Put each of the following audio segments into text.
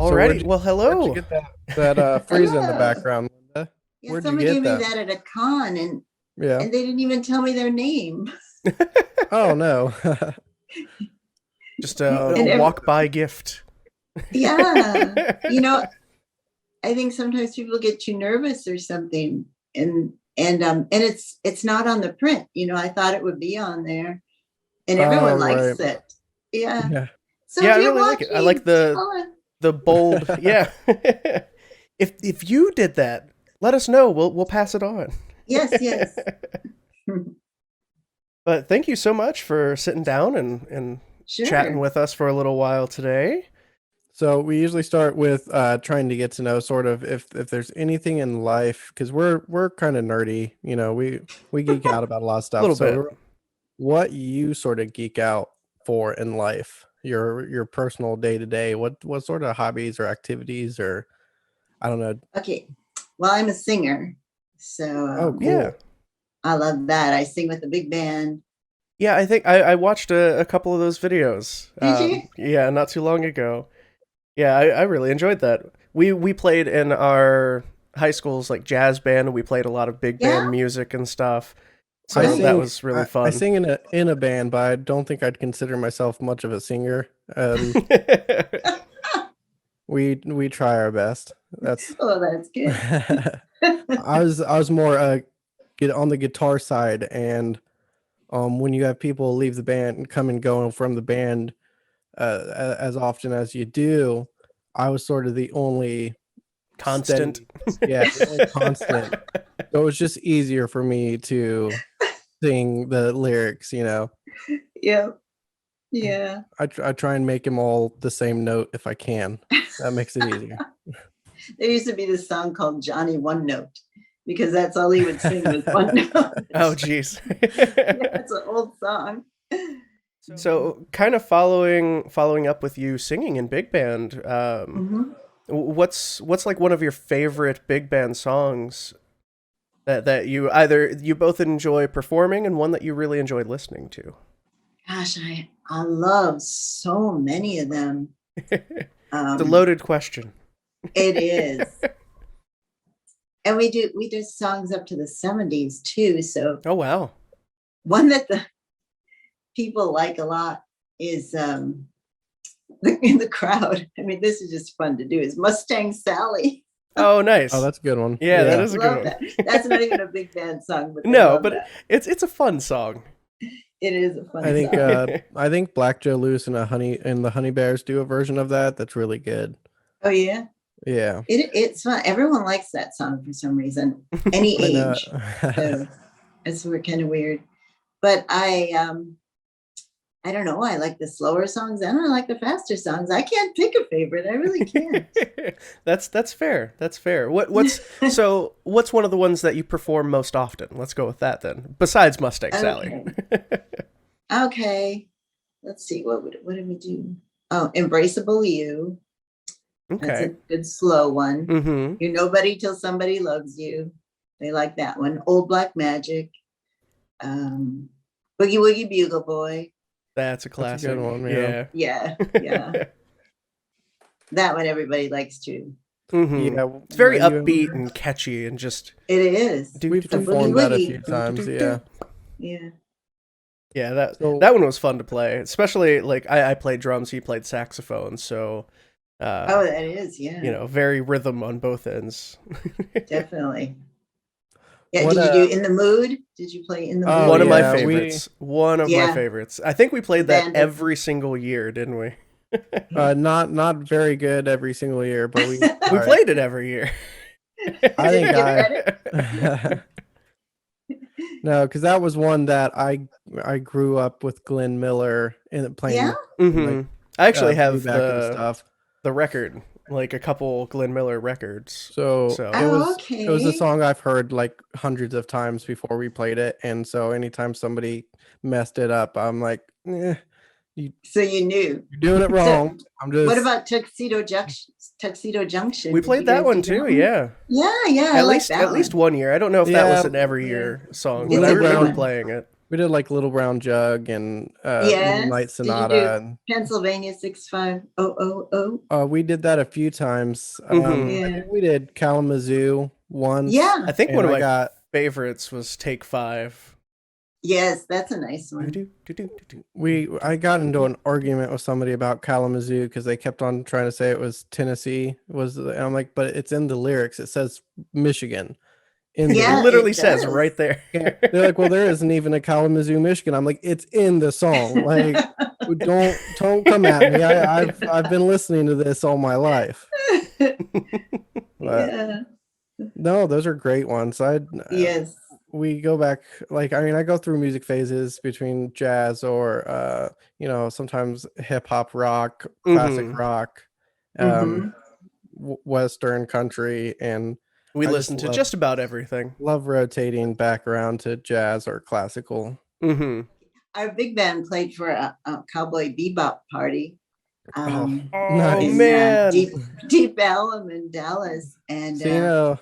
Alrighty. Well, Where'd you hello. get that Frieza in the Hello. background, Linda? Yeah, Where'd you somebody get gave me that? that at a con, Yeah. and they didn't even tell me their name. Oh no. Just a And walk by gift. yeah, I think sometimes people get too nervous or something, and it's not on the print. I thought it would be on there, and everyone Oh likes right. it. Yeah. Yeah. So Yeah, if I you're really like it. I like watching, tell us. the bold. Yeah. If you did that, let us know. We'll pass it on. Yes, yes. But thank you so much for sitting down and chatting Sure. with us for a little while today. So we usually start with trying to get to know sort of if there's anything in life, because we're kind of nerdy, we geek out about a lot of A stuff. little bit. So what you sort of geek out for in life, your personal day to day, what sort of hobbies or activities, or I don't know. Okay. Well, I'm a singer, so Oh, cool. Yeah. I love that. I sing with a big band. Yeah, I think I watched a couple of those videos. Did you? Yeah, not too long ago. Yeah, I really enjoyed that. We played in our high school's like jazz band, and we played a lot of big Yeah. band music and stuff. So I Nice. that sing, was really I fun. sing in a band, but I don't think I'd consider myself much of a singer. We try our best. That's Oh, that's good. I was more get on the guitar side, and when you have people leave the band and come and go from the band as often as you do, I was sort of the only Constant. the only constant. So it was just easier for me to sing the lyrics. Yeah. Yeah. I try and make them all the same note if I can. That makes it easier. There used to be this song called Johnny One Note because that's all he would sing was one note. Oh, geez. That's an old song. So, kind of following up with you singing in big band. Mhm. What's like one of your favorite big band songs that you both enjoy performing, and one that you really enjoyed listening to? Gosh, I love so many of them. It's a loaded question. It is. And we do songs up to the 70s too. So Oh wow. one that the people like a lot is in the crowd. I mean, this is just fun to do. Is Mustang Sally? Oh, nice. Oh, that's a good one. Yeah, that is a Love good that. one. That's not even a big band song, but No, love but that. it's a fun song. It is a fun I think song. I think Black Joe Loose and the Honey Bears do a version of that that's really good. Oh yeah, Yeah. it's fun. Everyone likes that song for some reason. Any I know. age, so it's kind of weird. But I don't know. I like the slower songs and I like the faster songs. I can't pick a favorite. I really can't. That's fair. That's fair. What's one of the ones that you perform most often? Let's go with that then. Besides Mustang Sally. Okay. Let's see. What did we do? Oh, Embraceable You. That's a Okay. good slow one. Mm-hmm. You're nobody till somebody loves you. They like that one. Old Black Magic. Boogie Woogie Bugle Boy. That's a That's a classic. good one, Yeah. Yeah, yeah. That one everybody likes too. Mm-hmm. Yeah, It's very were you- upbeat and catchy and just It is. We've The performed Boogie that a Woogie. few times. Yeah. Yeah. yeah, that So- that one was fun to play. Especially like I played drums, he played saxophone, so Oh, that is. Yeah. very rhythm on both ends. Definitely. Yeah. What, Did you do In the Mood? Did you play In the Oh, Mood? One of my yeah, favorites. One of my Yeah. favorites. I think we played that Bandit. every single year, didn't we? Not very good every single year, but we We played it every year. I think Didn't get I credit? no, because that was one that I grew up with Glenn Miller in playing. Yeah? Mm-hmm. Like, I actually have playback and the stuff. record, like a couple Glenn Miller records. So So- it Oh, was okay. it was a song I've heard like hundreds of times before we played it, and so anytime somebody messed it up, I'm like, So you knew. you're doing it wrong. I'm just What about Tuxedo Junction? Tuxedo Junction. We Did played you that guys one do too, yeah. Yeah, I At like least that at least one. one year. I don't know if that was Yeah. an every year song, It's but I a remember round- playing it. We did like Little Brown Jug and Yes. Moonlight Did you do Sonata. And, Pennsylvania 65000? we did that a few times. Mhm. I Yeah. think we did Kalamazoo once. Yeah. I think and one of I my got favorites was Take 5. Yes, that's a nice one. I got into an argument with somebody about Kalamazoo because they kept on trying to say it was Tennessee. And I'm like, but it's in the lyrics. It says Michigan. It Yeah, literally it says does. right there. They're like, well, there isn't even a Kalamazoo, Michigan. I'm like, it's in the song. Like, don't come at me. I've been listening to this all my life. But Yeah. no, those are great ones. Yes. We go back, like, I mean, I go through music phases between jazz or sometimes hip hop, rock, classic Mhm. rock, Mhm. Western country, and We I listen just to just about everything. love rotating back around to jazz or classical. Mhm. Our big band played for a Cowboy Bebop party. Oh Nice. man. Deep Ellum in Dallas, and So you know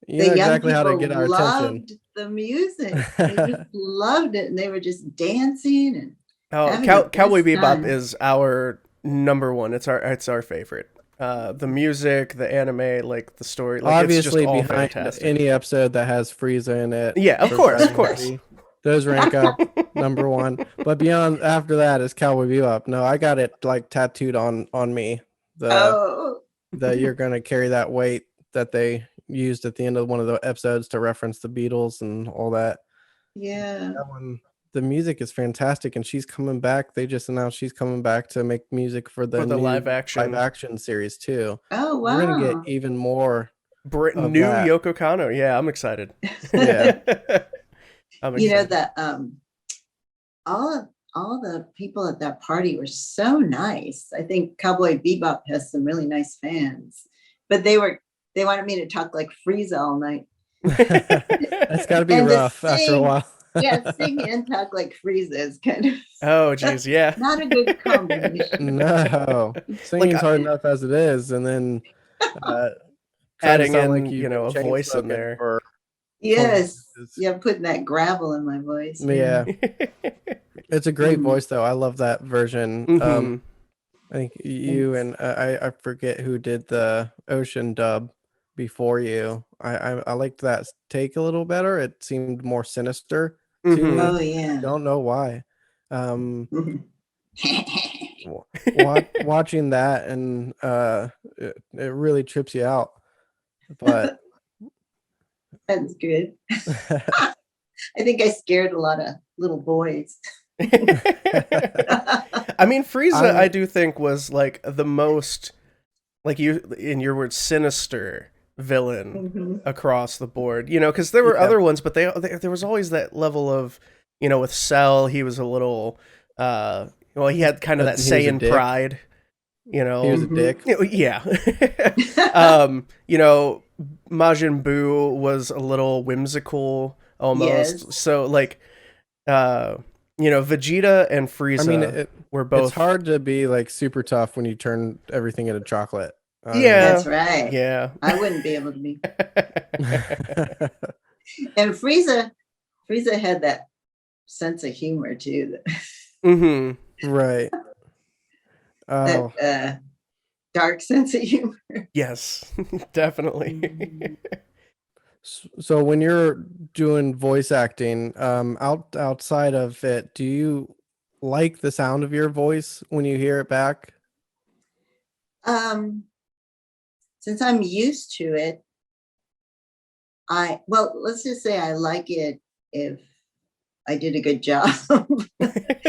the young exactly how to people get our attention. loved the music. They just loved it, and they were just dancing and having the Cowboy best Bebop time. is our number one. It's our favorite. The music, the anime, like the story, like Obviously, it's just all behind fantastic. any episode that has Frieza in it. Yeah, of for course. presidency, those rank up number one. But beyond after that is Cowboy Bebop. No, I got it like tattooed on me. Oh, The you're gonna carry that weight that they used at the end of one of the episodes to reference the Beatles and all that. yeah. That one, the music is fantastic, and she's coming back. They just announced she's coming back to make music for the new live action series too. Oh, We're gonna get wow. even more. of New that. Yoko Kanno. Yeah, I'm excited. Yeah. I'm You know excited. that all the people at that party were so nice. I think Cowboy Bebop has some really nice fans, but they wanted me to talk like Frieza all night. That's got to be And to rough after a sing. while. Yeah, sing and talk like Frieza is kind of Oh, geez, yeah. not a good combination. No, singing's hard enough as it is, and then trying adding to sound in, like you've a been voice in chain-smoking there. for Yes. years. Yeah, putting that gravel in my voice. Yeah, it's a great Mhm. voice though. I love that version. Mhm. I think you and I forget who did the Ocean dub before you. I liked that take a little better. It seemed more sinister to Mhm. me. Oh yeah. Don't know why. Mhm. Watching that and it really trips you out. But That's good. I think I scared a lot of little boys. I mean, Frieza, I do think was like the most, like you in your words, sinister villain Mhm. across the board. Because there were Yeah. other ones, but there was always that level of, with Cell, he was a little, he had kind of that He was a Saiyan dick. pride. He was a Mhm. dick. Yeah. Majin Buu was a little whimsical almost. Yes. So like, Vegeta and Frieza I mean, were both. it's hard to be like super tough when you turn everything into chocolate. Yeah. That's right. Yeah. I wouldn't be able to be. And Frieza had that sense of humor too. Mm-hmm. Right. Oh, That dark sense of humor. Yes, definitely. so when you're doing voice acting, outside of it, do you like the sound of your voice when you hear it back? Since I'm used to it, let's just say I like it if I did a good job.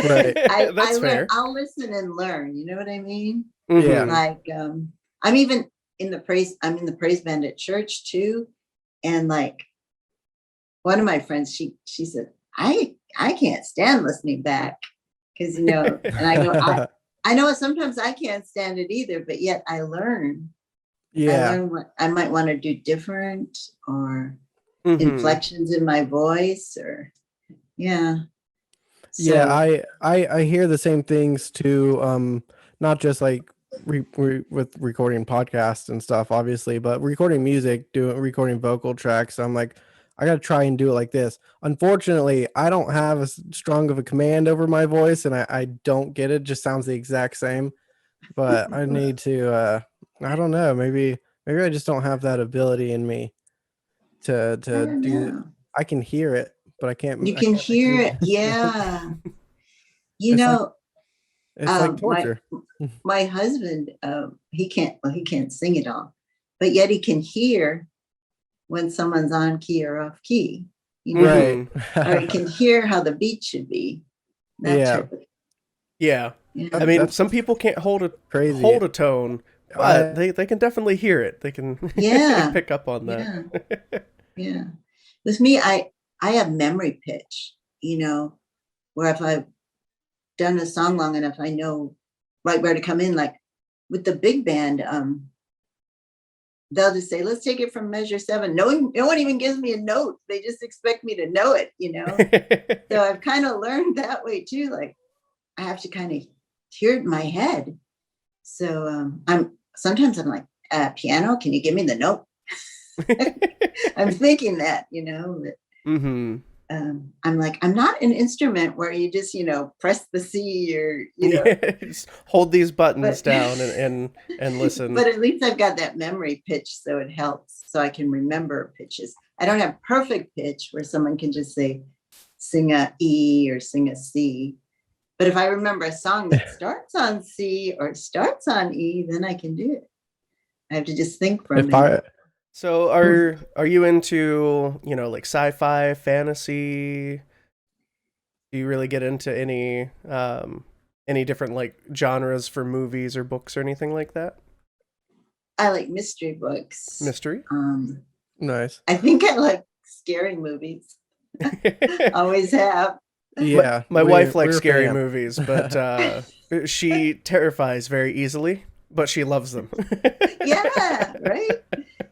Right. That's fair. I'll listen and learn. You know what I mean? Mhm. Yeah. Like, I'm even in the praise. I'm in the praise band at church too, and like, one of my friends, she said, I can't stand listening back because and I go, I know sometimes I can't stand it either, but yet I learn. Yeah. I learn what I might want to do different or Mhm. inflections in my voice or yeah. Yeah, I hear the same things too. Not just like with recording podcasts and stuff, obviously, but recording music, recording vocal tracks. I'm like, I got to try and do it like this. Unfortunately, I don't have as strong of a command over my voice, and I don't get it. It just sounds the exact same. But I need to. I don't know. Maybe I just don't have that ability in me to I don't do. know. I can hear it, but I can't. You I can can't hear make it. Yeah. You It's like- know, It's like torture. my husband, he can't sing it all, but yet he can hear when someone's on key or off key. You know? Right. Or he can hear how the beat should be. That Yeah. type of- Yeah. yeah. I mean, That's some people can't hold a crazy. tone, but they can definitely hear it. They can Yeah. pick up on that. Yeah. With me, I have memory pitch, you know, where if I've done a song long enough, I know right where to come in. Like with the big band, they'll just say, let's take it from measure 7. No one even gives me a note. They just expect me to know it, you know? So I've kind of learned that way too. Like I have to kind of hear it in my head. So sometimes I'm like, piano, can you give me the note? I'm thinking that, you know, that, Mm-hmm. I'm like, I'm not an instrument where you just, you know, press the C or, you know. Just hold these buttons But- down and listen. But at least I've got that memory pitch, so it helps. So I can remember pitches. I don't have perfect pitch where someone can just say, sing a E or sing a C. But if I remember a song that starts on C or starts on E, then I can do it. I have to just think for a minute. So are you into, you know, like sci-fi, fantasy? Do you really get into any different like genres for movies or books or anything like that? I like mystery books. Mystery? Nice. I think I like scary movies. Always have. Yeah. My wife likes we're scary fans. movies, but she terrifies very easily, but she loves them. Yeah, right.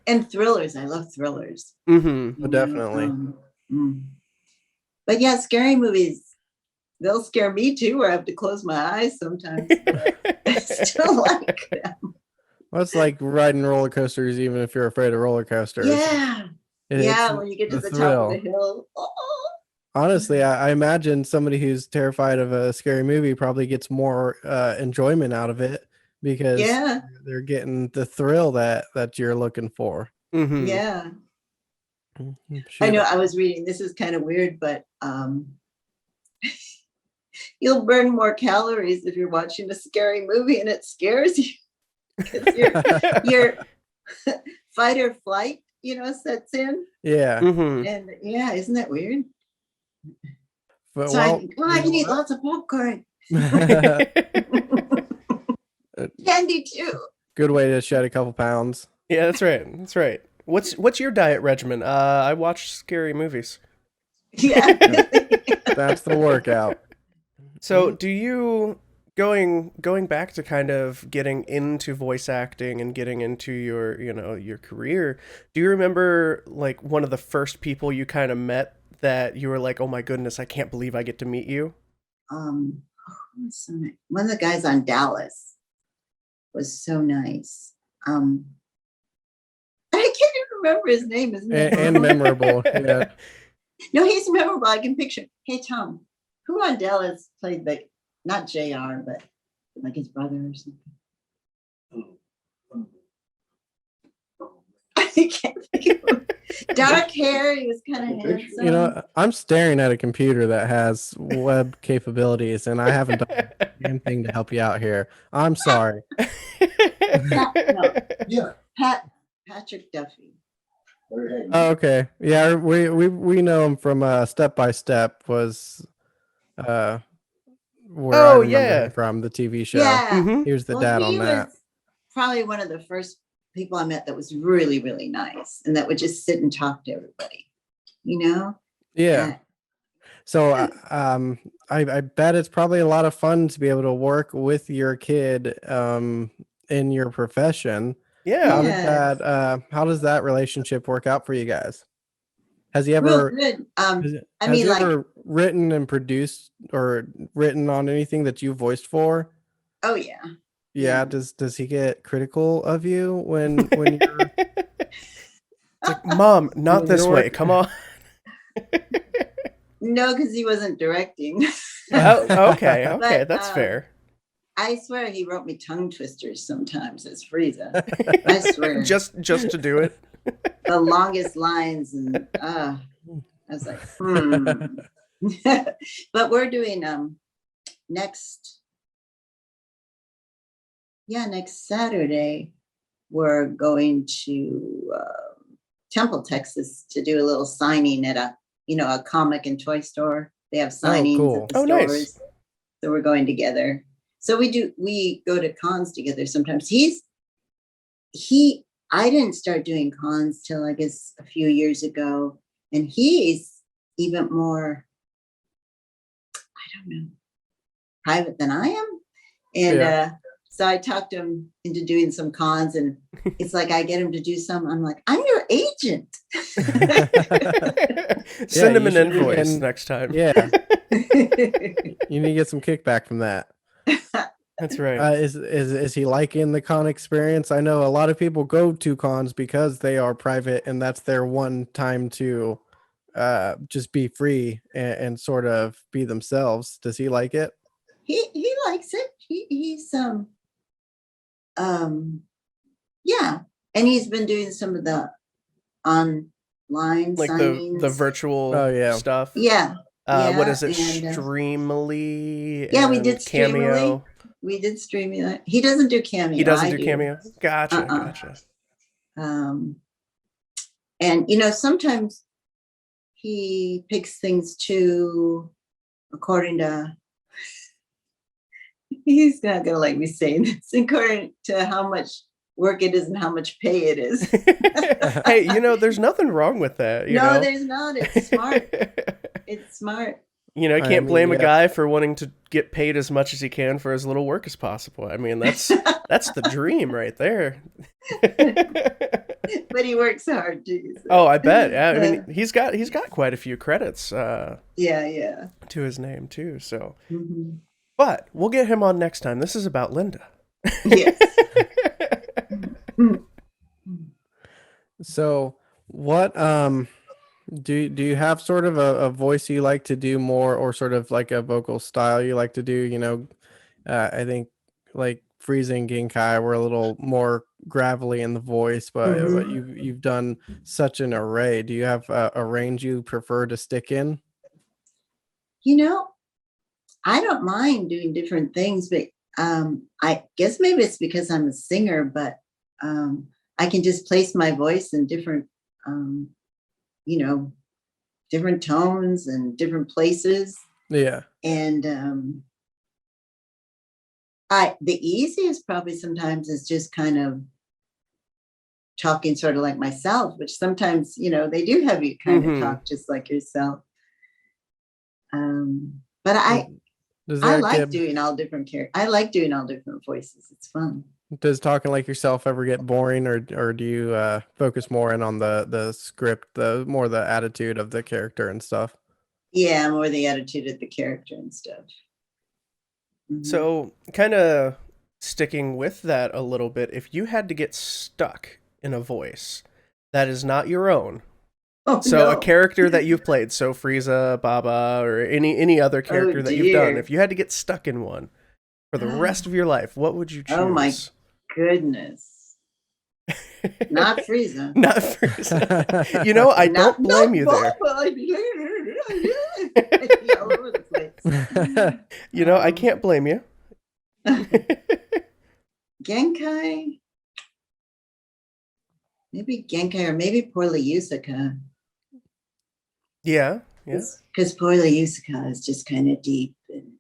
And thrillers. I love thrillers. Mm-hmm. You know, Definitely. But yeah, scary movies, they'll scare me too, where I have to close my eyes sometimes. But I still like them. Well, it's like riding roller coasters, even if you're afraid of roller coasters. Yeah. It's When you get to the top thrill. of the hill. Oh. Honestly, I imagine somebody who's terrified of a scary movie probably gets more enjoyment out of it because Yeah. they're getting the thrill that you're looking for. Mm-hmm. Yeah. Shoot. I know I was reading, this is kind of weird, but you'll burn more calories if you're watching a scary movie and it scares you. Because your fight or flight, you know, sets in. Yeah. Mm-hmm. And yeah, isn't that weird? But, So I think, I can eat lots of popcorn. Candy too. good way to shed a couple pounds. Yeah, that's right. That's right. What's your diet regimen? I watch scary movies. Yeah. That's the workout. So, do you going back to kind of getting into voice acting and getting into your, you know, your career, do you remember like one of the first people you kind of met that you were like, "Oh my goodness, I can't believe I get to meet you"? One of the guys on Dallas was so nice. I can't even remember his name. Isn't it? And memorable. Yeah. No, he's memorable. I can picture. Hey, Tom, who on Dallas played the, not JR, but like his brother or something? I can't think of him. Dark hair. He was kind of handsome. You know, I'm staring at a computer that has web capabilities, and I haven't done a damn thing to help you out here. I'm sorry. No. Yeah. Patrick Duffy. Oh, okay. Yeah, we know him from Step by Step was where I Oh, remember yeah. him from the TV show. Yeah. Mm-hmm. He was the dad on he that. was probably one of the first people I met that was really, really nice and that would just sit and talk to everybody, you know? Yeah. So I bet it's probably a lot of fun to be able to work with your kid in your profession. Yeah. Yes. How does that relationship work out for you guys? Has he Real ever good. has I mean, he like, ever written and produced or written on anything that you voiced for? oh yeah. Yeah. Does he get critical of you when you're It's like, Mom, not When this you're way. work- Come on. No, because he wasn't directing. Oh, okay, okay, But, that's fair. I swear he wrote me tongue twisters sometimes as Frieza. I swear. just to do it. The longest lines, and I was like, But we're doing next Saturday, we're going to Temple, Texas to do a little signing at a comic and toy store. They have signings cool. at the Oh, stores. nice. So we're going together. So we go to cons together sometimes. I didn't start doing cons till I guess a few years ago. And he's even more, I don't know, private than I am. And so I talked him into doing some cons, and it's like I get him to do some. I'm like, I'm your agent. Send him an invoice next time. Yeah. You need to get some kickback from that. That's right. Is he liking the con experience? I know a lot of people go to cons because they are private and that's their one time to just be free and sort of be themselves. Does he like it? He likes it. He's yeah, and he's been doing some of the online like signings. the virtual stuff. Yeah. What is it? And, Streamily. Yeah, we did Cameo. Streamily. We did Streamily. He doesn't do Cameo. He doesn't do Cameo. Gotcha. And sometimes he picks things too according to. He's not gonna like me saying this, according to how much work it is and how much pay it is. Hey, there's nothing wrong with that. There's not. It's smart. It's smart. You can't blame a guy for wanting to get paid as much as he can for as little work as possible. I mean, that's the dream right there. But he works hard too. So. Oh, I bet. I mean, he's got quite a few credits. To his name too. So. Mm-hmm. But we'll get him on next time. This is about Linda. Yes. So what do you have sort of a voice you like to do more, or sort of like a vocal style you like to do? I think like Frieza and Genkai were a little more gravelly in the voice, but you've done such an array. Do you have a range you prefer to stick in? I don't mind doing different things, but I guess maybe it's because I'm a singer, but I can just place my voice in different, different tones and different places. Yeah. And the easiest probably sometimes is just kind of talking sort of like myself, which sometimes, they do have you kind of talk just like yourself. But I like doing all different characters. I like doing all different voices. It's fun. Does talking like yourself ever get boring, or do you focus more in on the script, more the attitude of the character and stuff? Yeah, more the attitude of the character and stuff. Mm-hmm. So, kind of sticking with that a little bit, if you had to get stuck in a voice that is not your own, a character that you've played, so Frieza, Baba, or any other character that you've done, if you had to get stuck in one for the rest of your life, what would you choose? Oh my goodness. Not Frieza. Not Frieza. I don't blame you there. All over the place. I can't blame you. Genkai. Maybe Genkai, or maybe Porlyusica. Yeah. Because Porlyusica is just kind of deep and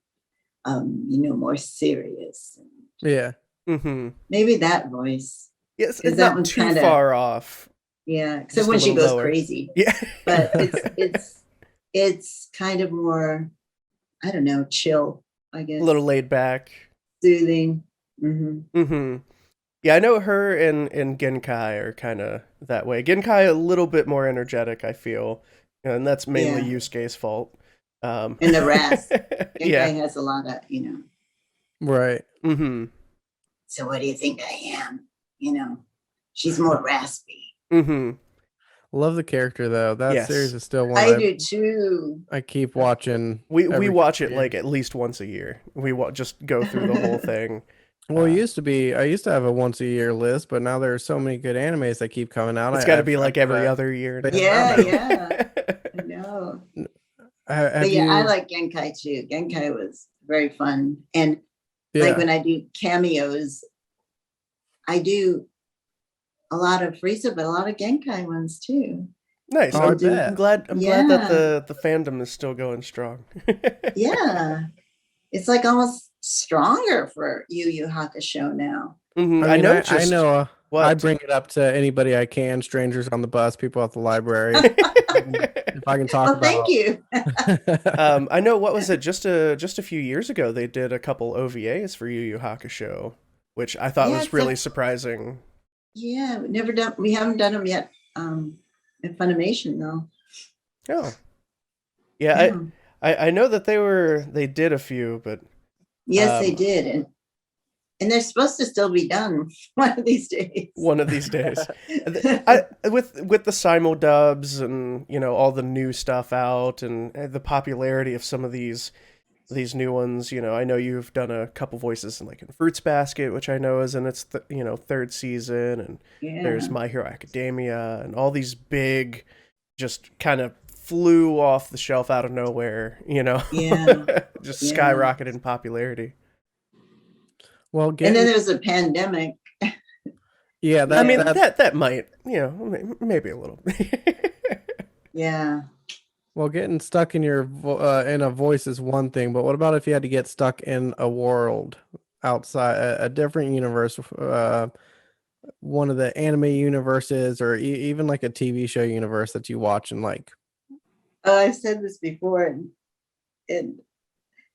more serious. Yeah. Mm-hmm. Maybe that voice. Yes, it's not too far off. Yeah, except when she goes crazy. Yeah. But it's kind of more, I don't know, chill, I guess. A little laid back. Soothing. Mm-hmm. Mm-hmm. Yeah, I know her and Genkai are kind of that way. Genkai a little bit more energetic, I feel. And that's mainly Yusuke's fault. And the rasp. Genkai has a lot of, Right. Mm-hmm. So what do you think I am? She's more raspy. Mm-hmm. Love the character though. That Yes. series is still one I do too. I keep watching. We every watch couple it like years. at least once a year. We just go through the whole thing. Well, it used to be. I used to have a once a year list, but now there are so many good animes that keep coming out. It's got to be I've like every gotta other year. stay Yeah, around. yeah. I know. Have But yeah, you? I like Genkai too. Genkai was very fun. And Yeah. like when I do cameos, I do a lot of Frieza, but a lot of Genkai ones too. Nice. Oh, I I'm bet. glad that Yeah. the fandom is still going strong. Yeah. It's like almost stronger for Yu Yu Hakusho now. Mhm. I mean, I noticed know. I what bring it up to anybody I can, strangers on the bus, people at the library. If I can talk Well, thank about. you. I know, what was it, just a few years ago they did a couple OVAs for Yu Yu Hakusho, which I thought Yeah, was really surprising. Yeah, we haven't done them yet at Funimation though. Oh. Yeah, I know that they did a few, but Yes, they did. And they're supposed to still be done one of these days. One of these days. With the simul dubs and, you know, all the new stuff out and the popularity of some of these new ones, you know, I know you've done a couple voices in Fruits Basket, which I know is in its third season, and there's My Hero Academia, and all these big, just kind of flew off the shelf out of nowhere, you know, just skyrocketed in popularity. Well, and then there was a pandemic. Yeah, I mean that might, you know, maybe a little. Yeah. Well, getting stuck in in a voice is one thing, but what about if you had to get stuck in a world outside a different universe, one of the anime universes, or even like a TV show universe that you watch and like? Oh, I've said this before, and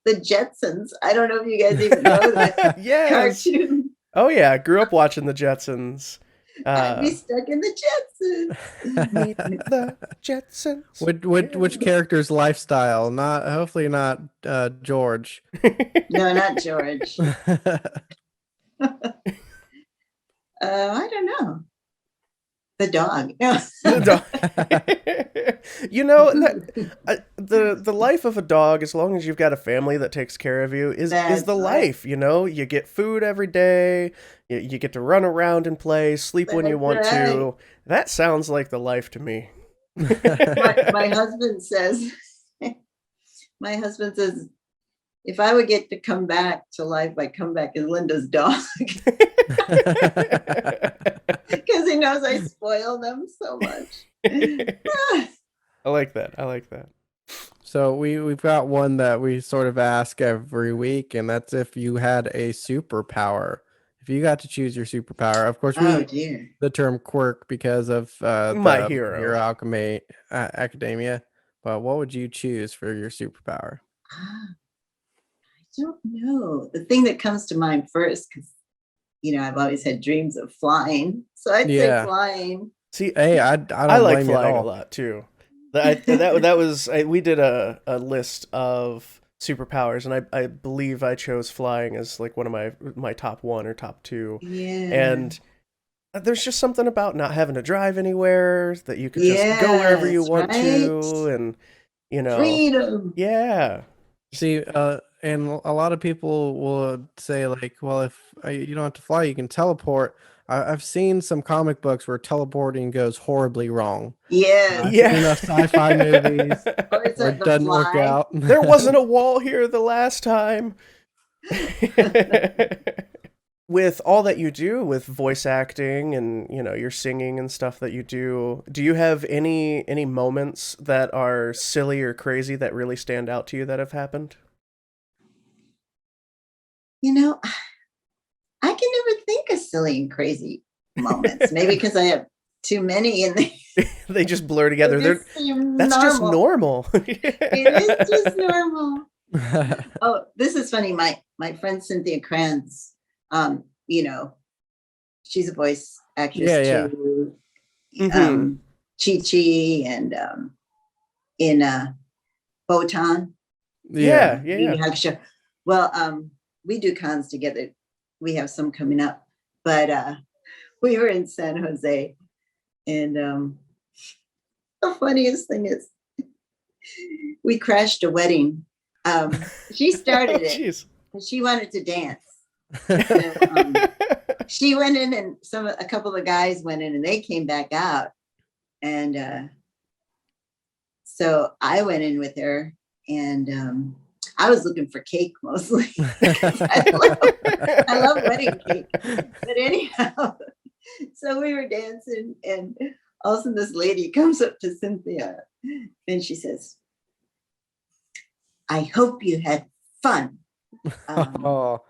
the Jetsons. I don't know if you guys even know that cartoon. Oh yeah, I grew up watching the Jetsons. I'd be stuck in the Jetsons. Meet the Jetsons. Which character's lifestyle? Hopefully not George. No, not George. I don't know. The dog. The dog. You know, the life of a dog, as long as you've got a family that takes care of you, is the life. You know, you get food every day. You get to run around and play, sleep when you want to. That sounds like the life to me. My husband says, if I would get to come back to life, I'd come back as Linda's dog. Because he knows I spoil them so much. I like that. So we've got one that we sort of ask every week, and that's if you had a superpower. If you got to choose your superpower, of course, we use the term quirk because of My Hero Academia. But what would you choose for your superpower? I don't know. The thing that comes to mind first, because I've always had dreams of flying, so I'd say flying. See, hey, I like flying a lot too. That was we did a list of superpowers, and I believe I chose flying as like one of my top one or top two. And there's just something about not having to drive anywhere, that you could just go wherever you want to, and freedom. See, and a lot of people will say like, well, if you don't have to fly, you can teleport. I've seen some comic books where teleporting goes horribly wrong. I've seen enough sci-fi movies where it doesn't work out. There wasn't a wall here the last time. With all that you do with voice acting and your singing and stuff that you do you have any moments that are silly or crazy that really stand out to you that have happened? I can never think of silly and crazy moments. Maybe because I have too many and they just blur together. That's just normal. It is just normal. Oh, this is funny. My friend Cynthia Kranz, she's a voice actress too. Chi-Chi and in Botan. Yeah. Well, we do cons together. We have some coming up, but we were in San Jose, and The funniest thing is we crashed a wedding. She started it. Jeez. She wanted to dance. So, she went in, and a couple of guys went in, and they came back out. And so I went in with her, and I was looking for cake mostly. I love wedding cake. But anyhow, so we were dancing, and all of a sudden this lady comes up to Cynthia, and she says, "I hope you had fun." Oh,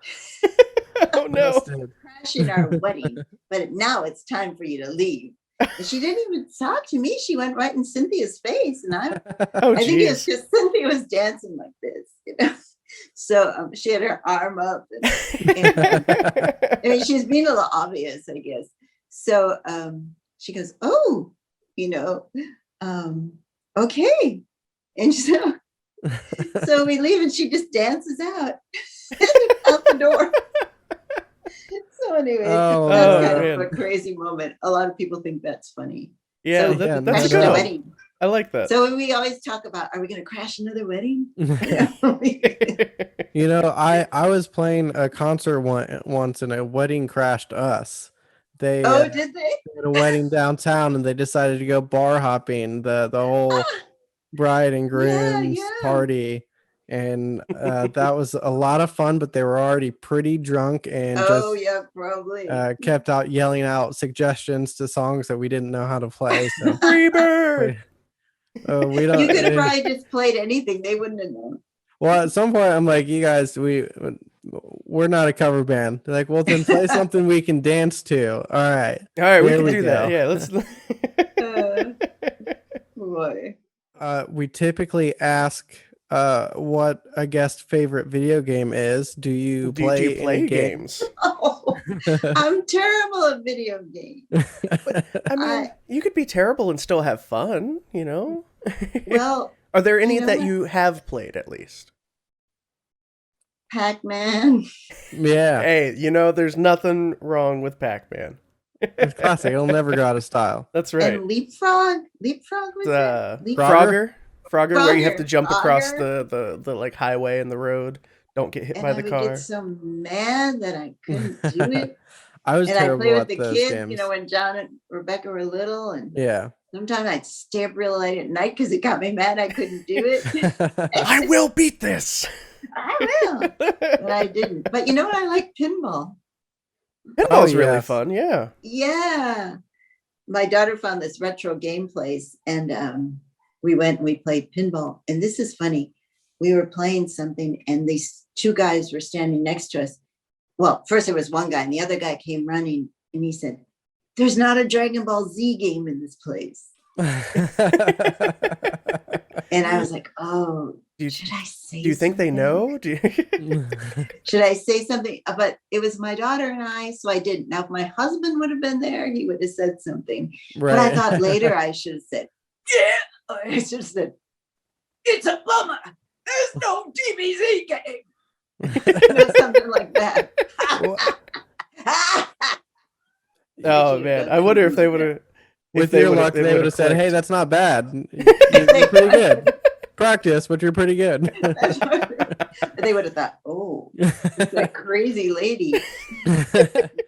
Oh no. Crashing our wedding, but now it's time for you to leave. And she didn't even talk to me. She went right in Cynthia's face, and I think it was because Cynthia was dancing like this, you know. So she had her arm up, and I mean, she's being a little obvious, I guess. So she goes, "Oh, you know, okay," and so we leave, and she just dances out the door. So anyway, that's kind of a crazy moment. A lot of people think that's funny. Yeah, so that's a good good wedding. I like that. So we always talk about, are we going to crash another wedding? You know, I was playing a concert once, and a wedding crashed us. They did they? had a wedding downtown, and they decided to go bar hopping. The whole bride and groom's party. And that was a lot of fun, but they were already pretty drunk and probably kept out yelling out suggestions to songs that we didn't know how to play. So Freebird. We don't. You could have probably just played anything; they wouldn't have known. Well, at some point, I'm like, you guys, we're not a cover band. They're like, well, then play something we can dance to. All right, we can do that. Yeah, let's. Boy. We typically ask what a guest's favorite video game is. Do you play games? Oh, I'm terrible at video games. I mean, you could be terrible and still have fun, you know? Well, are there any that you have played at least? Pac-Man. Yeah. Hey, you know, there's nothing wrong with Pac-Man. It's classic. It'll never go out of style. That's right. And Leapfrog was it? Frogger, where you have to jump across the like highway and the road. Don't get hit by the car. I would get so mad that I couldn't do it. I was terrible at the kids, games. you know, when John and Rebecca were little, and yeah. Sometimes I'd stay up real late at night because it got me mad I couldn't do it. I will beat this. I will, but I didn't. But you know what? I like pinball. Pinball's really fun. Yeah. Yeah. My daughter found this retro game place, and we went and we played pinball. And this is funny. We were playing something, and these two guys were standing next to us. Well, first there was one guy, and the other guy came running, and he said, "There's not a Dragon Ball Z game in this place." And I was like, "Oh, should I say? Do you think they know? Should I say something?" But it was my daughter and I, so I didn't. Now, if my husband would have been there, he would have said something. Right. But I thought later I should have said, "Yeah," or I should have said, "It's a bummer. There's no DBZ game." Something like that. Oh man, I wonder if they would have. With your luck, they would have said, "Hey, that's not bad. You're pretty good. Practice, but you're pretty good." They would have thought, "Oh, that crazy lady."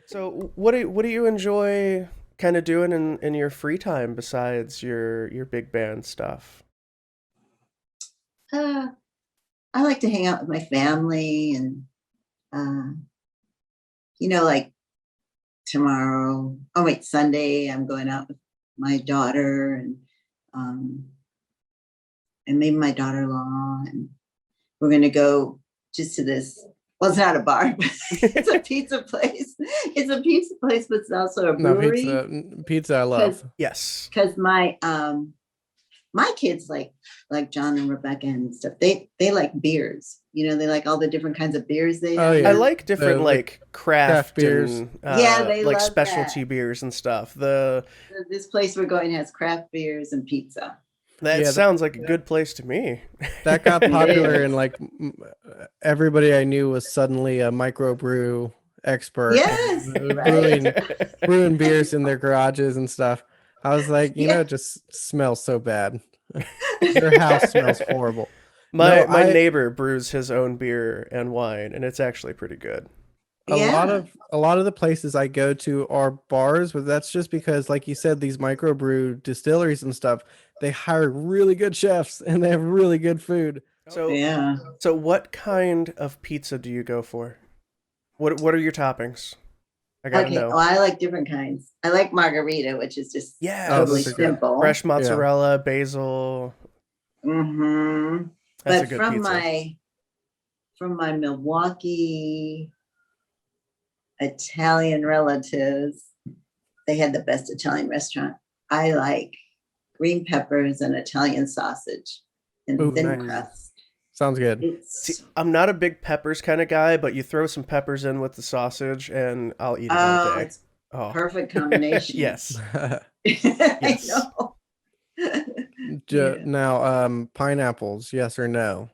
So, what do you enjoy kind of doing in your free time besides your big band stuff? I like to hang out with my family, and like Sunday, I'm going out with my daughter and maybe my daughter-in-law, and we're going to go just to this. Well, it's not a bar, but it's a pizza place. It's a pizza place, but it's also a brewery. No, pizza I love. Yes, because my kids like John and Rebecca and stuff. They like beers. You know, they like all the different kinds of beers they have. Yeah. I like different like craft beers. And, they like love specialty beers and stuff. This place we're going has craft beers and pizza. That sounds like a good place to me. That got popular, and like everybody I knew was suddenly a microbrew expert. Yes, brewing beers in their garages and stuff. I was like, it just smells so bad. Your house smells horrible. My neighbor brews his own beer and wine, and it's actually pretty good. A lot of the places I go to are bars, but that's just because, like you said, these microbrew distilleries and stuff, they hire really good chefs and they have really good food. So what kind of pizza do you go for? What are your toppings? I gotta know. Well, I like different kinds. I like margarita, which is just totally simple. Fresh mozzarella, basil. Mm-hmm. That's but a good from pizza. my Milwaukee Italian relatives, they had the best Italian restaurant. I like green peppers and Italian sausage and thin crust. Sounds good. See, I'm not a big peppers kind of guy, but you throw some peppers in with the sausage and I'll eat it all day. It's perfect combination. Yes. I know. Now, pineapples, yes or no?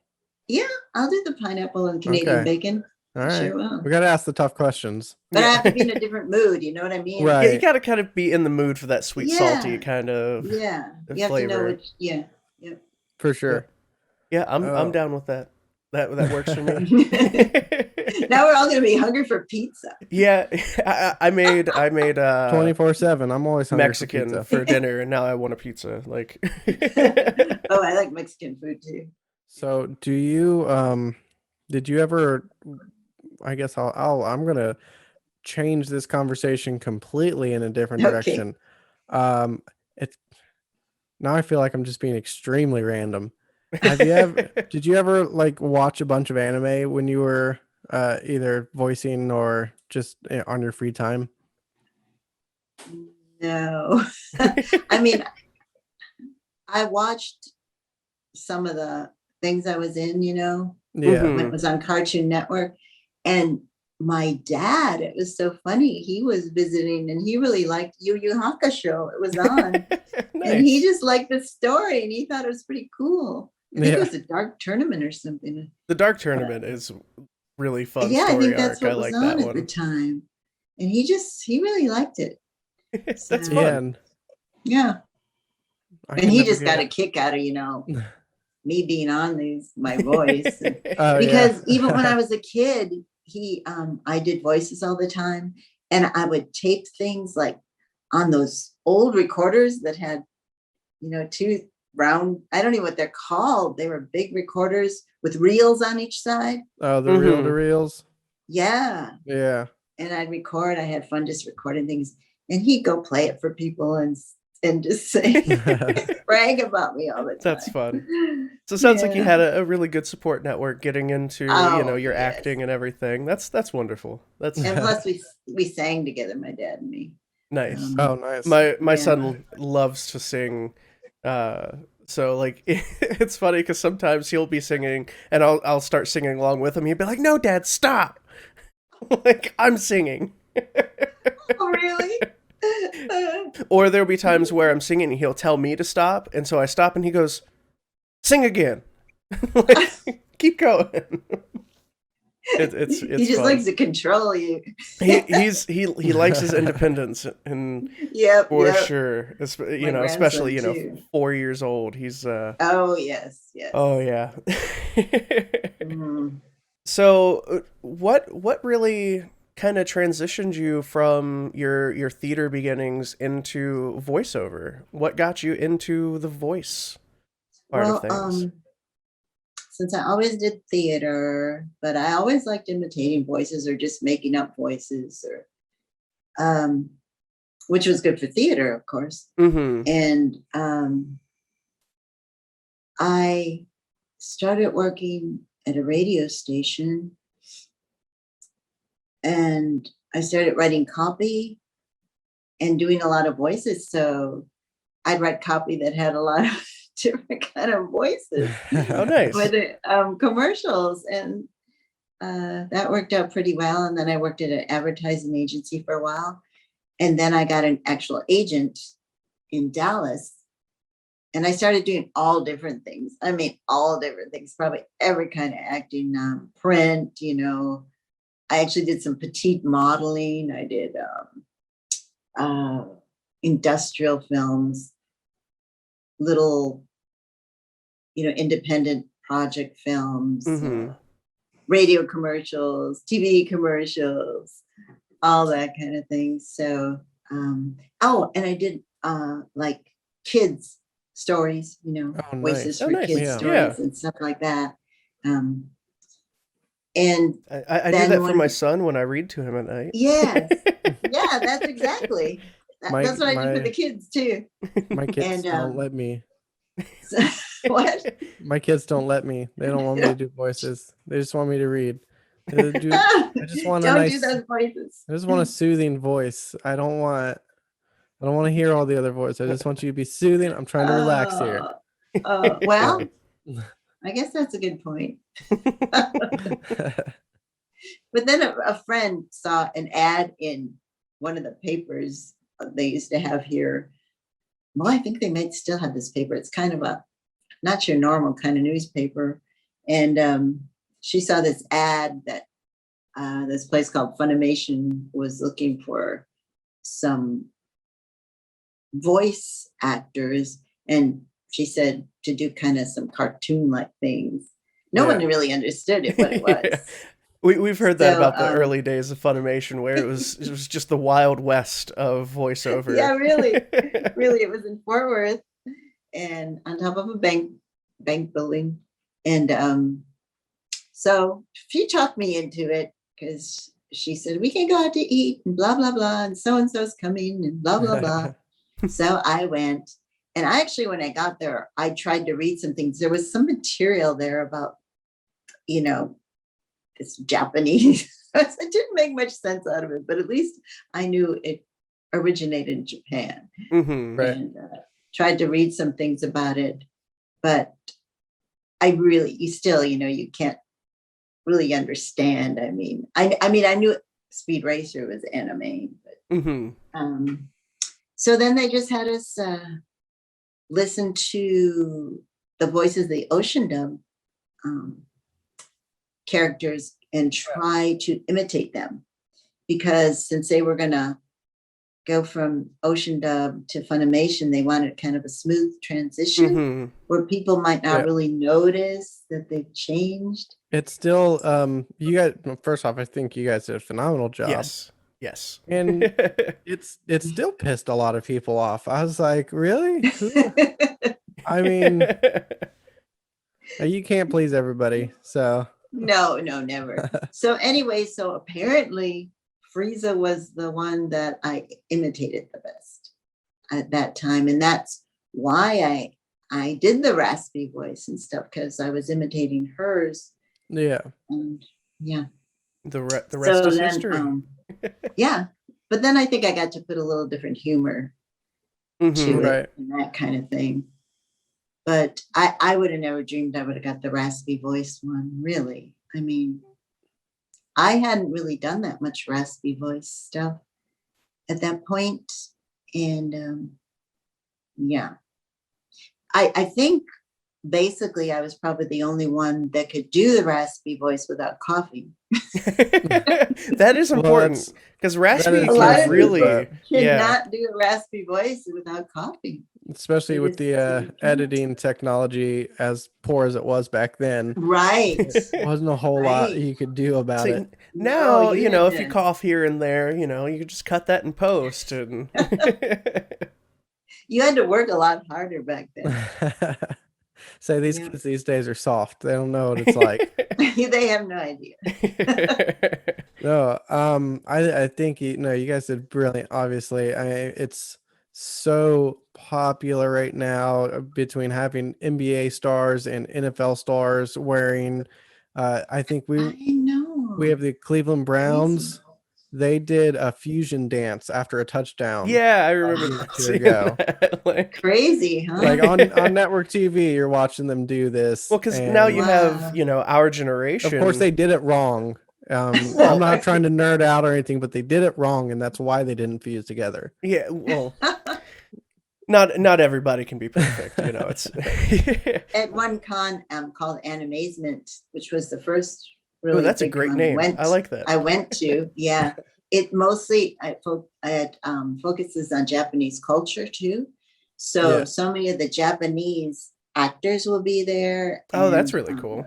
Yeah, I'll do the pineapple and Canadian bacon. All right. Sure will. We got to ask the tough questions. But I have to be in a different mood, you know what I mean? Right. Yeah, you got to kind of be in the mood for that sweet, salty kind of you have flavor. To know which, yep. For sure. Yeah, I'm down with that. That works for me. Now we're all gonna be hungry for pizza. Yeah, I made 24/7. I'm always hungry Mexican for dinner, and now I want a pizza. Like, oh, I like Mexican food too. So, do you did you ever? I guess I'm gonna change this conversation completely in a different direction. It's now I feel like I'm just being extremely random. Did you ever like watch a bunch of anime when you were either voicing or just on your free time? No. I mean, I watched some of the things I was in, when it was on Cartoon Network. And my dad, it was so funny. He was visiting and he really liked Yu Yu Hakusho. It was on. Nice. And he just liked the story and he thought it was pretty cool. I think it was a Dark Tournament or something. The Dark Tournament is really fun. Yeah, story I think that's arc. what was like on that at the time. And he really liked it. That's fun. Yeah. And he just got a kick out of, me being on my voice. Because even when I was a kid, I did voices all the time. And I would tape things like on those old recorders that had, two round, I don't know what they're called. They were big recorders with reels on each side. Oh, the reel to reels. Yeah. Yeah. And I'd record. I had fun just recording things. And he'd go play it for people and just say, brag about me all the time. That's fun. So it sounds like you had a really good support network getting into, your acting and everything. That's wonderful. And plus we sang together, my dad and me. Nice. Nice. My son loves to sing. So like it's funny because sometimes he'll be singing and I'll start singing along with him. He'll be like, "No, Dad, stop!" Like I'm singing. Oh, really? Or there'll be times where I'm singing and he'll tell me to stop, and so I stop and he goes, "Sing again." Like, keep going. It's he just fun. likes to control you. he likes his independence, and for sure, especially 4 years old. He's oh yes. Oh yeah. So what really kind of transitioned you from your theater beginnings into voiceover? What got you into the voice part of things? Since I always did theater, but I always liked imitating voices or just making up voices, or which was good for theater, of course. Mm-hmm. And I started working at a radio station, and I started writing copy and doing a lot of voices. So I'd write copy that had a lot of different kind of voices. Oh, nice. With commercials, and that worked out pretty well. And then I worked at an advertising agency for a while, and then I got an actual agent in Dallas, and I started doing all different things. I mean, all different things, probably every kind of acting, print, I actually did some petite modeling. I did industrial films, little, independent project films, radio commercials, TV commercials, all that kind of thing. So, and I did like kids stories, voices nice. for nice. kids Yeah. stories and stuff like that. And I do that for my son when I read to him at night. yes, yeah, that's exactly. That's what I do for the kids too. My kids don't let me. So, what? My kids don't let me. They don't want me to do voices. They just want me to read. I just want Don't do those voices. I just want a soothing voice. I don't want to hear all the other voices. I just want you to be soothing. I'm trying to relax here. Well, I guess that's a good point. But then a friend saw an ad in one of the papers they used to have here. Well, I think they might still have this paper. It's kind of not your normal kind of newspaper. And she saw this ad that this place called Funimation was looking for some voice actors. And she said to do kind of some cartoon-like things. No one really understood what it was. We've heard that about the early days of Funimation, where it was just the Wild West of voiceover. Yeah, really. Really, it was in Fort Worth and on top of a bank building. And so she talked me into it because she said, we can go out to eat and blah, blah, blah. And so-and-so's coming and blah, blah, blah. So I went. And actually, when I got there, I tried to read some things. There was some material there about, it's Japanese. It didn't make much sense out of it, but at least I knew it originated in Japan. Right. And tried to read some things about it, but you can't really understand. I mean, I knew Speed Racer was anime, but so then they just had us listen to the voices of the Ocean Dub characters and try to imitate them, because since they were going to go from Ocean Dub to Funimation, they wanted kind of a smooth transition where people might not really notice that they've changed. It's still you guys, first off, I think you guys did a phenomenal job. Yes. And it's still pissed a lot of people off. I was like, really? I mean, you can't please everybody. So no, never. So anyway, so apparently Frieza was the one that I imitated the best at that time. And that's why I did the raspy voice and stuff, because I was imitating hers. Yeah. And yeah. The rest is history. Yeah. But then I think I got to put a little different humor to it and that kind of thing. But I would have never dreamed I would have got the raspy voice one, really. I mean, I hadn't really done that much raspy voice stuff at that point. And yeah, I think basically I was probably the only one that could do the raspy voice without coughing. That is important, because raspy can really cannot do a raspy voice without coughing. Especially with the editing technology as poor as it was back then. Right. There wasn't a whole lot you could do about it. Now, if you cough here and there, you could just cut that in post. And you had to work a lot harder back then. So these kids these days are soft. They don't know what it's like. They have no idea. No, I think you guys did brilliant. Obviously, it's so popular right now between having NBA stars and NFL stars wearing. I think we have the Cleveland Browns. They did a fusion dance after a touchdown. Yeah, I remember that. Crazy, huh? Like on network TV, you're watching them do this. Well, because now you have, our generation. Of course, they did it wrong. I'm not trying to nerd out or anything, but they did it wrong, and that's why they didn't fuse together. Yeah, well, not everybody can be perfect. It's at one con called Animazement, which was the first. Really that's a great name. I like that. I went to, yeah. it mostly focuses on Japanese culture too. So many of the Japanese actors will be there. Oh, that's really cool.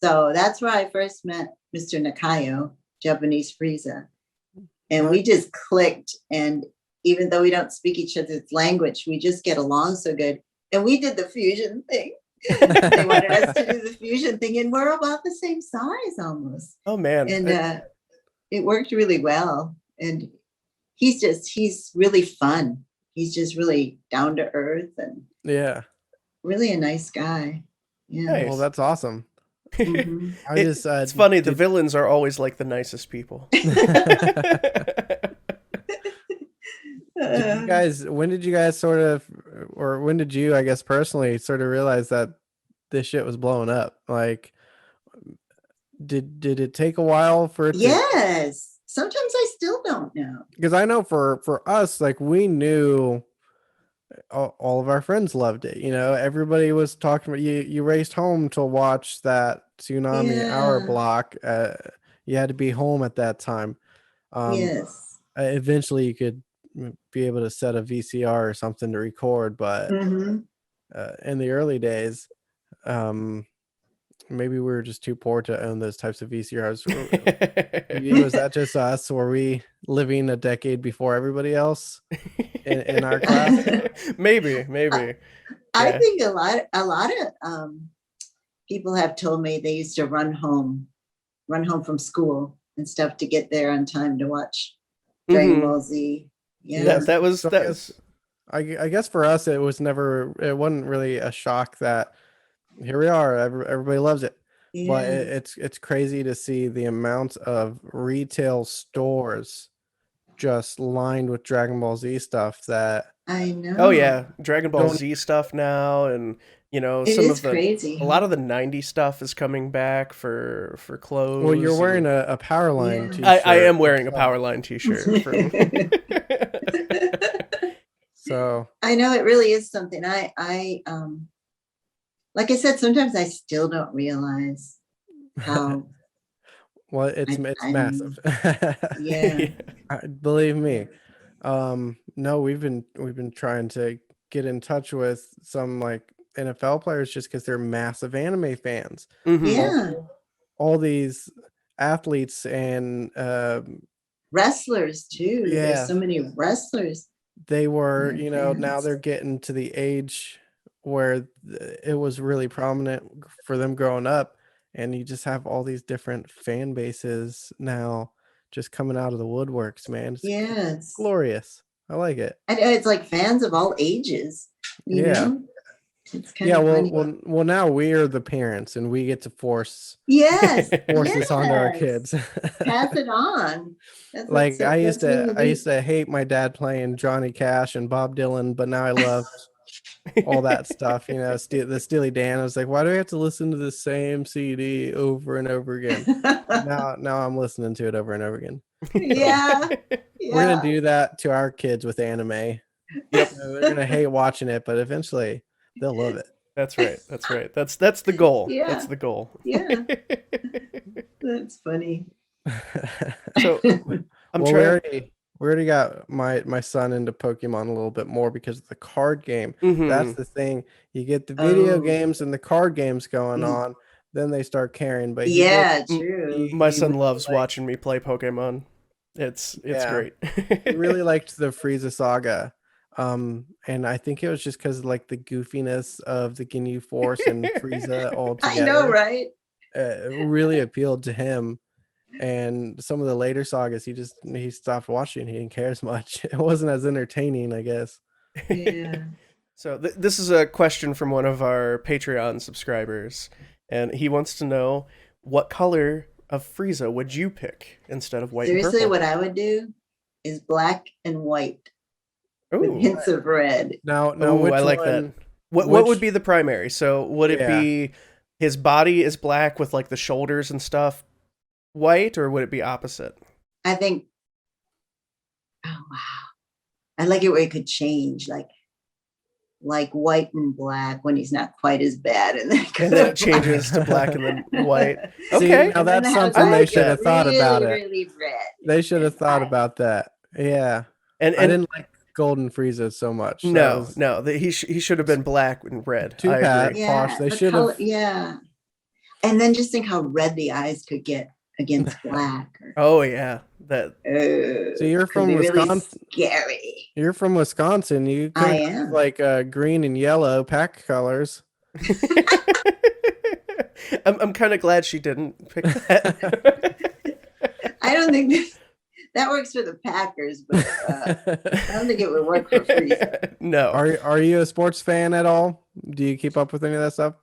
So that's where I first met Mr. Nakayo, Japanese Frieza. And we just clicked. And even though we don't speak each other's language, we just get along so good. And we did the fusion thing. They wanted us to do the fusion thing, and we're about the same size almost. Oh man. And it worked really well. And he's really fun. He's just really down to earth and really a nice guy. Yeah. Nice. Well, that's awesome. Mhm. It's funny. The villains are always like the nicest people. When did you guys sort of, or when did you, I guess personally, sort of realize that this shit was blowing up? Like, did it take a while for it to? Yes. Sometimes I still don't know. Because I know for us, like, we knew all of our friends loved it. You know, everybody was talking about you raced home to watch that Tsunami hour block. You had to be home at that time. Yes. Eventually you could be able to set a VCR or something to record, but in the early days, maybe we were just too poor to own those types of VCRs. Was that just us? Were we living a decade before everybody else in our class? maybe. I think a lot of people have told me they used to run home from school and stuff to get there on time to watch Dragon Ball Z. Yeah, that was. I guess for us, it wasn't really a shock that here we are. Everybody loves it. Yeah. But it's crazy to see the amount of retail stores just lined with Dragon Ball Z stuff that I know. Oh yeah, Dragon Ball Z stuff now, and you know crazy. A lot of the '90s stuff is coming back for clothes. Well, you're wearing a Powerline t-shirt. I am wearing a Powerline t-shirt. So I know it really is something. I like I said, sometimes I still don't realize how. Well, it's massive. Yeah. Believe me. No, we've been trying to get in touch with some like NFL players just because they're massive anime fans. Yeah. All these athletes and wrestlers too. Yeah. There's so many wrestlers. They were, now they're getting to the age where it was really prominent for them growing up, and you just have all these different fan bases now just coming out of the woodworks, man. It's glorious. I like it. And it's like fans of all ages. You know? It's kind of funny. Well, now we're the parents, and we get to force this onto our kids. Pass it on. Like I used to hate my dad playing Johnny Cash and Bob Dylan, but now I love all that stuff. The Steely Dan. I was like, why do I have to listen to the same CD over and over again? now I'm listening to it over and over again. Yeah. We're gonna do that to our kids with anime. Yep. They're gonna hate watching it, but eventually they'll love it. That's right. That's the goal. Yeah. That's the goal. Yeah. That's funny. So we already got my son into Pokemon a little bit more because of the card game. That's the thing. You get the video games and the card games going on, then they start caring. But true. My son loves watching me play Pokemon. It's great. He really liked the Frieza saga. And I think it was just because like the goofiness of the Ginyu Force and Frieza all together. I know, right? It really appealed to him. And some of the later sagas, he stopped watching. He didn't care as much. It wasn't as entertaining, I guess. Yeah. So this is a question from one of our Patreon subscribers, and he wants to know, what color of Frieza would you pick instead of white? Seriously, and purple? what I would do is black and white. Ooh. With hints of red. Now, I like that. What would be the primary? So would it be his body is black with like the shoulders and stuff white, or would it be opposite? I think. Oh wow! I like it where it could change. Like like white and black when he's not quite as bad, and then it changes to black and then white. Okay, See, now that's something they should have thought about it. Really red. They should have thought about that. Yeah, and I didn't like Golden Frieza so much. No, he should have been black and red. Too bad, Posh. They should have. Yeah, and then just think how red the eyes could get against black. Oh yeah, that. So you're from Wisconsin. Really scary. You're from Wisconsin. You could have like green and yellow pack colors. I'm kind of glad she didn't pick that. I don't think that works for the Packers, but I don't think it would work for Frieza. No. Are you a sports fan at all? Do you keep up with any of that stuff?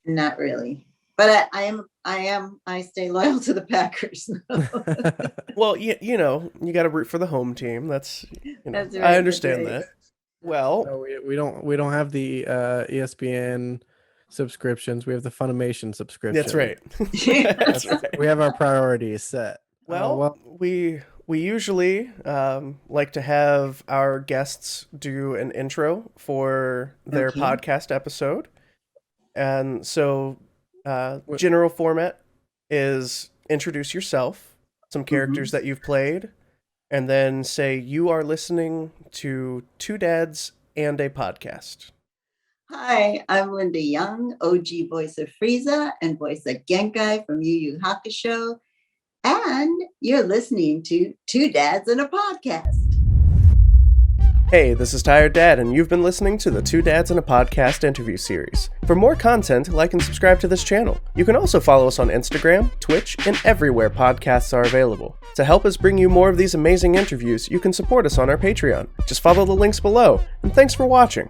Not really, but I stay loyal to the Packers. Well, you know, you got to root for the home team. That's That's right, I understand that. Well, no, we don't have the ESPN subscriptions. We have the Funimation subscription. That's right. That's right. We have our priorities set. Well, we usually like to have our guests do an intro for their podcast episode. And so general format is introduce yourself, some characters that you've played, and then say you are listening to Two Dads and a Podcast. Hi, I'm Linda Young, OG voice of Frieza and voice of Genkai from Yu Yu Hakusho. And you're listening to Two Dads and a Podcast. Hey, this is Tired Dad, and you've been listening to the Two Dads and a Podcast interview series. For more content, like and subscribe to this channel. You can also follow us on Instagram, Twitch, and everywhere podcasts are available. To help us bring you more of these amazing interviews, you can support us on our Patreon. Just follow the links below, and thanks for watching.